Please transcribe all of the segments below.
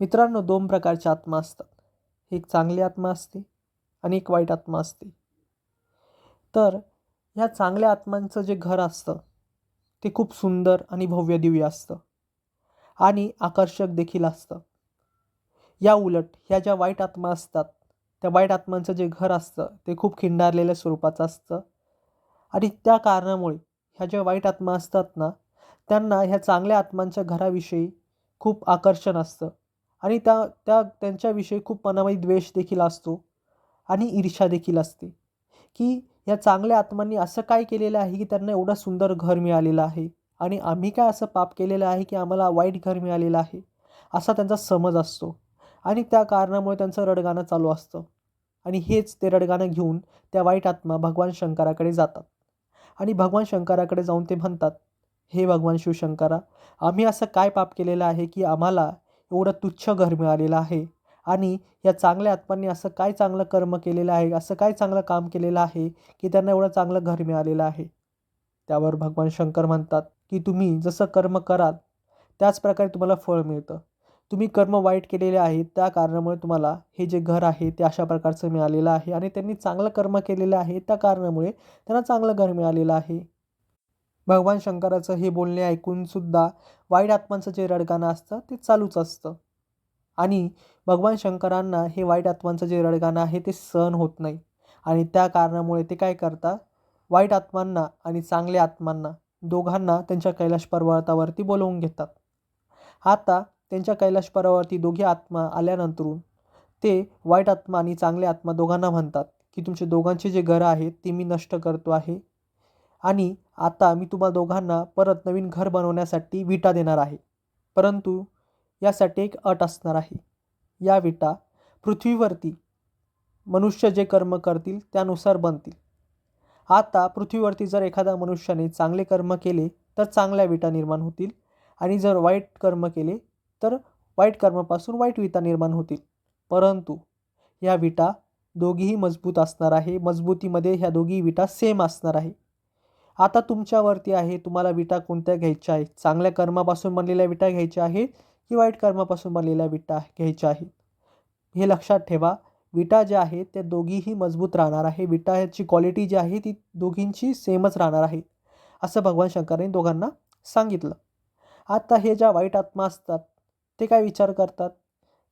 मित्रांनो, दोन प्रकारचे आत्मा असतात. एक चांगली आत्मा असते आणि एक वाईट आत्मा असते. तर ह्या चांगल्या आत्मांचं जे घर असतं ते खूप सुंदर आणि भव्य दिव्य असतं आणि आकर्षक देखील असतं. या उलट ह्या ज्या वाईट आत्मा असतात, त्या वाईट आत्मांचं जे घर असतं ते खूप खिंडारलेल्या स्वरूपाचं असतं आणि त्या कारणामुळे ह्या ज्या वाईट आत्मा असतात ना, त्यांना ह्या चांगल्या आत्मांच्या घराविषयी खूप आकर्षण असतं आणि त्यांच्याविषयी खूप मनामध्ये द्वेष देखील असतो आणि ईर्ष्या देखील असते, की या चांगल्या आत्मांनी असं काय केलेलं आहे की त्यांना एवढं सुंदर घर मिळालेलं आहे आणि आम्ही काय असं पाप केलेलं आहे की आम्हाला वाईट घर मिळालेलं आहे, असा त्यांचा समज असतो आणि त्या कारणामुळे त्यांचं रडगाणं चालू असतं. आणि हेच ते रडगाणं घेऊन त्या वाईट आत्मा भगवान शंकराकडे जातात आणि भगवान शंकराकडे जाऊन ते म्हणतात, "हे भगवान शिवशंकरा, आम्ही असं काय पाप केलेलं आहे की आम्हाला एवढं तुच्छ घर मिळालेलं आहे आणि या चांगल्या आत्मांनी असं काय चांगलं कर्म केलेलं आहे, असं काय चांगलं काम केलेलं आहे की त्यांना एवढं चांगलं घर मिळालेलं आहे." त्यावर भगवान शंकर म्हणतात, की "तुम्ही जसं कर्म कराल त्याच प्रकारे तुम्हाला फळ मिळतं. तुम्ही कर्म वाईट केलेले आहेत त्या कारणामुळे तुम्हाला हे जे घर आहे ते अशा प्रकारचं मिळालेलं आहे आणि त्यांनी चांगलं कर्म केलेलं आहे त्या कारणामुळे त्यांना चांगलं घर मिळालेलं आहे." भगवान शंकराचं हे बोलणे ऐकून सुद्धा वाईट आत्मांचं जे रडगाणं असतं ते चालूच असतं आणि भगवान शंकरांना हे वाईट आत्मांचं जे रडगाणं आहे ते सहन होत नाही आणि त्या कारणामुळे ते काय करतात, वाईट आत्मांना आणि चांगल्या आत्मांना दोघांना त्यांच्या कैलाश पर्वतावरती बोलवून घेतात. आता त्यांच्या कैलाश पर्वतावरती दोघे आत्मा आल्यानंतरून ते वाईट आत्मा आणि चांगले आत्मा दोघांना म्हणतात, की तुमचे दोघांचे जे घरं आहेत ते मी नष्ट करतो आहे आणि आता मी तुम्हा दोघांना परत नवीन घर बनवण्यासाठी विटा देणार आहे. परंतु यासाठी एक अट असणार आहे. या विटा पृथ्वीवरती मनुष्य जे कर्म करतील त्यानुसार बनतील. आता पृथ्वीवरती जर एखाद्या मनुष्याने चांगले कर्म केले तर चांगल्या विटा निर्माण होतील आणि जर वाईट कर्म केले तर वाईट कर्मापासून वाईट विटा निर्माण होतील. परंतु ह्या विटा दोघीही मजबूत असणार आहे. मजबूतीमध्ये ह्या दोघी विटा सेम असणार आहे. आता तुमच्यावरती आहे, तुम्हाला विटा कोणत्या घ्यायच्या आहेत. चांगल्या कर्मापासून बनलेल्या विटा घ्यायच्या आहेत की वाईट कर्मापासून बनलेल्या विटा घ्यायच्या आहेत. हे लक्षात ठेवा, विटा ज्या आहेत त्या दोघीही मजबूत राहणार आहे. विटाची क्वालिटी जी आहे ती दोघींची सेमच राहणार आहे, असं भगवान शंकरांनी दोघांना सांगितलं. आता हे ज्या वाईट आत्मा असतात ते काय विचार करतात,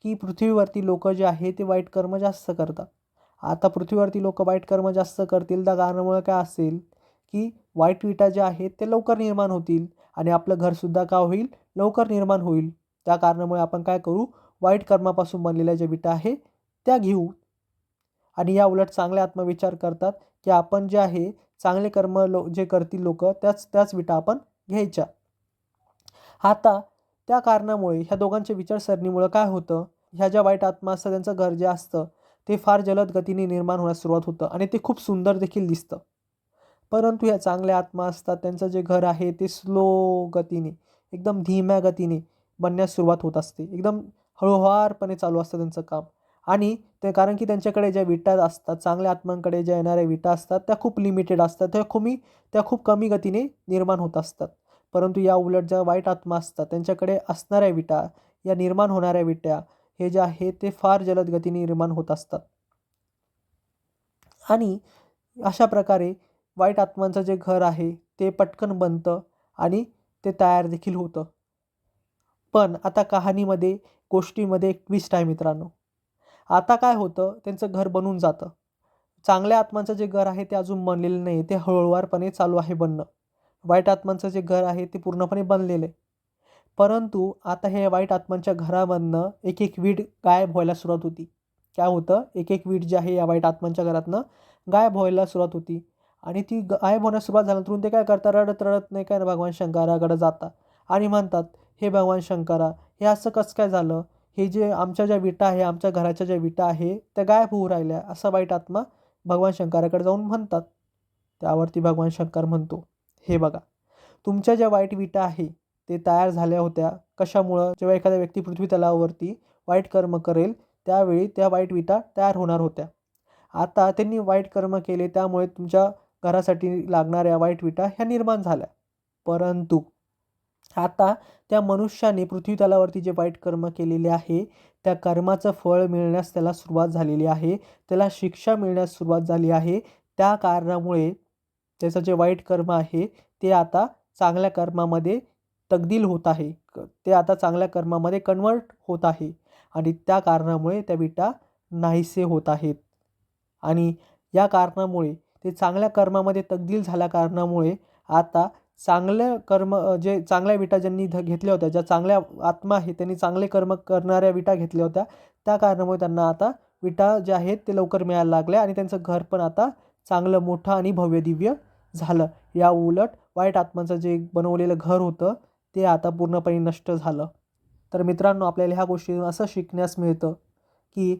की पृथ्वीवरती लोकं जे आहे ते वाईट कर्म जास्त करतात. आता पृथ्वीवरती लोकं वाईट कर्म जास्त करतील त्या कारणामुळे काय असेल, की वाईट विटा ज्या आहेत ते लवकर निर्माण होतील आणि आपलं घरसुद्धा काय होईल, लवकर निर्माण होईल. त्या कारणामुळे आपण काय करू, वाईट कर्मापासून बनलेल्या ज्या विटा आहे त्या घेऊ. आणि या उलट चांगले आत्मविचार करतात, की आपण जे आहे चांगले कर्म जे करतील लोकं त्याच त्याच विटा आपण घ्यायच्या. आता त्या कारणामुळे ह्या दोघांच्या विचारसरणीमुळं काय होतं, ह्या ज्या वाईट आत्मा असतात त्यांचं घर जे असतं ते फार जलद गतीने निर्माण होण्यास सुरुवात होतं आणि ते खूप सुंदर देखील दिसतं. परंतु ह्या चांगल्या आत्मा असतात त्यांचं जे घर आहे ते स्लो गतीने, एकदम धीम्या गतीने बनण्यास सुरुवात होत असते. एकदम हळूवारपणे चालू असतं त्यांचं काम आणि ते कारण की त्यांच्याकडे ज्या विटा असतात, चांगल्या आत्मांकडे ज्या येणाऱ्या विटा असतात त्या खूप लिमिटेड असतात. त्या खूप कमी गतीने निर्माण होत असतात. परंतु या उलट ज्या वाईट आत्मा असतात त्यांच्याकडे असणाऱ्या विटा, या निर्माण होणाऱ्या विटा हे जे आहे ते फार जलद गतीने निर्माण होत असतात. आणि अशा प्रकारे वाईट आत्मांचं जे घर आहे ते पटकन बनतं आणि ते तयार देखील होतं. पण आता कहाणीमध्ये, गोष्टीमध्ये एक ट्विस्ट आहे मित्रांनो. आता काय होतं, त्यांचं घर बनून जातं. चांगल्या आत्मांचं जे घर आहे ते अजून बनलेलं नाही. ते हळूवारपणे चालू आहे बनणं. वाईट आत्मांचं जे घर आहे ते पूर्णपणे बनलेलं आहे. परंतु आता हे वाईट आत्मांच्या घरामधनं एक-एक वीट गायब व्हायला सुरुवात होती. काय होतं, एक-एक वीट जी आहे या वाईट आत्मांच्या घरातनं गायब व्हायला सुरुवात होती आणि ती गायब होण्यास सुरुवात झाल्यानंतर ते काय करतात, रडत-रडत नाही काय भगवान शंकराकडे जातात आणि म्हणतात, "हे भगवान शंकरा, हे असं कसं काय झालं? हे जे आमच्या ज्या विटा आहे, आमच्या घराच्या ज्या विटा आहे, त्या गायब होऊ राहिल्या." असा वाईट आत्मा भगवान शंकराकडे जाऊन म्हणतात. त्यावरती भगवान शंकर म्हणतो, "हे बघा, तुमच्या ज्या वाईट विटा आहे, ते तयार झाल्या होत्या. कशामुळं? जेव्हा एखादा व्यक्ती पृथ्वी तलावावरती वाईट कर्म करेल, त्यावेळी त्या वाईट विटा तयार होणार होत्या. आता त्यांनी वाईट कर्म केले, त्यामुळे तुमच्या घरासाठी लागणाऱ्या वाईट विटा ह्या निर्माण झाल्या. परंतु आता त्या मनुष्याने पृथ्वीतलावरती जे वाईट कर्म केलेले आहे त्या कर्माचं फळ मिळण्यास त्याला सुरुवात झालेली आहे. त्याला शिक्षा मिळण्यास सुरुवात झाली आहे. त्या कारणामुळे त्याचं जे वाईट कर्म आहे ते आता चांगल्या कर्मामध्ये तब्दील होत आहे. ते आता चांगल्या कर्मामध्ये कन्व्हर्ट होत आहे आणि त्या कारणामुळे त्या विटा नाहीसे होत आहेत. आणि या कारणामुळे ते चांगल्या कर्मामध्ये तब्दील झाल्या कारणामुळे आता चांगलं कर्म जे चांगल्या विटा ज्यांनी घेतल्या होत्या, ज्या चांगल्या आत्मा आहे त्यांनी चांगले कर्म करणाऱ्या विटा घेतल्या होत्या, त्या कारणामुळे त्यांना आता विटा ज्या आहेत ते लवकर मिळायला लागल्या आणि त्यांचं घर पण आता चांगलं मोठं आणि भव्यदिव्य झालं. या उलट वाईट आत्मांचं जे बनवलेलं घर होतं ते आता पूर्णपणे नष्ट झालं. तर मित्रांनो, आपल्याला ह्या गोष्टीतून असं शिकण्यास मिळतं की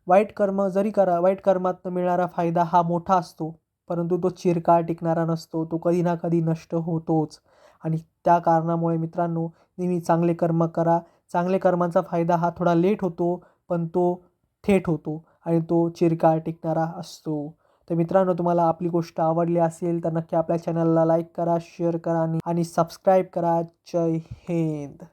वाईट कर्मातून मिळणारा फायदा हा मोठा असतो, परंतु तो चिरकाळ टिकणारा नसतो. तो कधी ना कधी नष्ट होतोच. आणि त्या कारणामुळे मित्रांनो, नेहमी चांगले कर्म करा. चांगले कर्मांचा फायदा हा थोडा लेट होतो, पण तो थेट होतो आणि तो चिरकाळ टिकणारा असतो. तर मित्रांनो, तुम्हाला आपली गोष्ट आवडली असेल तर नक्की आपल्या चॅनलला लाईक करा, शेअर करा आणि सबस्क्राईब करा. जय हिंद.